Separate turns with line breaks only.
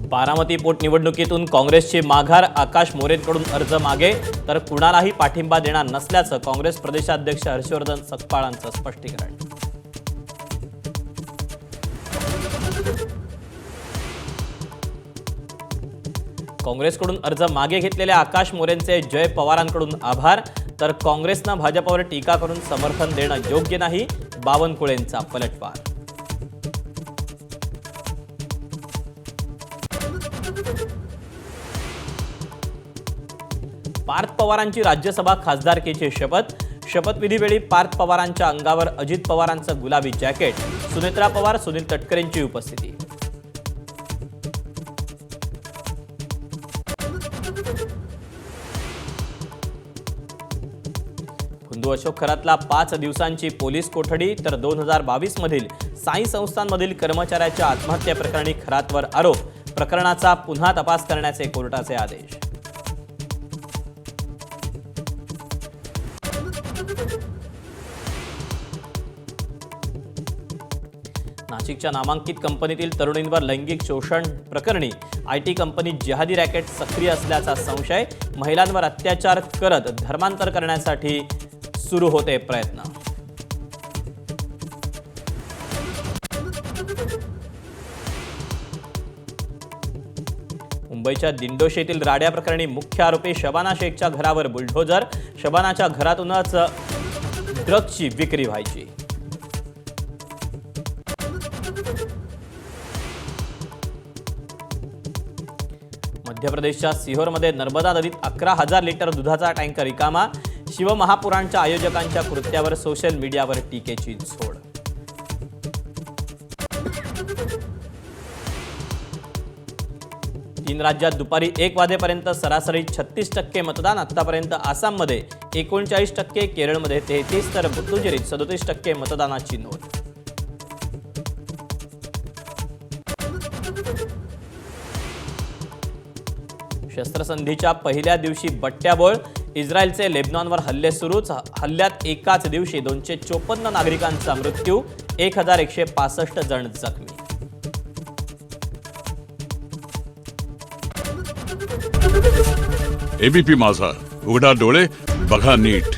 बारामती पोटनिवडणुकीतून काँग्रेसची माघार, आकाश मोरेंकडून अर्ज मागे तर कुणालाही पाठिंबा देणार नसल्याचं काँग्रेस प्रदेशाध्यक्ष हर्षवर्धन सकपाळांचं स्पष्टीकरण. काँग्रेसकडून अर्ज मागे घेतलेल्या आकाश मोरेंचे जय पवारांकडून आभार तर काँग्रेसनं भाजपवर टीका करून समर्थन देणं योग्य नाही, बावनकुळेंचा पलटवार. पार्थ पवारांची राज्यसभा खासदारकीची शपथविधीवेळी पार्थ पवारांच्या अंगावर अजित पवारांचं गुलाबी जॅकेट, सुनेत्रा पवार, सुनील तटकरेंची उपस्थिती. फुंदू अशोक खरातला 5 दिवसांची पोलीस कोठडी तर 2022 मधील साई संस्थांमधील कर्मचाऱ्याच्या आत्महत्येप्रकरणी खरातवर आरोप, प्रकरणाचा पुन्हा तपास करण्याचे कोर्टाचे आदेश. नाशिकच्या नामांकित कंपनीतील तरुणींवर लैंगिक शोषण प्रकरणी आयटी कंपनीत जिहादी रॅकेट सक्रिय असल्याचा संशय, महिलांवर अत्याचार करत धर्मांतर करण्यासाठी सुरू होते प्रयत्न. मुंबईच्या दिंडोशी येथील राड्या प्रकरणी मुख्य आरोपी शबाना शेखच्या घरावर बुलडोझर, शबानाच्या घरातूनच ड्रग्जची विक्री व्हायची. मध्य प्रदेशच्या सिहोरमध्ये नर्मदा नदीत 11,000 लिटर दुधाचा टँकर रिकामा, शिवमहापुराणच्या आयोजकांच्या कृत्यावर सोशल मीडियावर टीकेची झोड. तीन राज्यात दुपारी 1 वाजेपर्यंत सरासरी 36% मतदान. आतापर्यंत आसाममध्ये 39%, केरळमध्ये 33% तर पुदुचेरीत 37% मतदानाची नोंद. शस्त्रसंधीच्या पहिल्या दिवशी बट्ट्याबोळ, इस्रायलचे लेबनॉनवर हल्ले सुरूच. हल्ल्यात एकाच दिवशी 254 नागरिकांचा मृत्यू, 1165 जण जखमी.
एबीपी माझा, उघडा डोळे बघा नीट.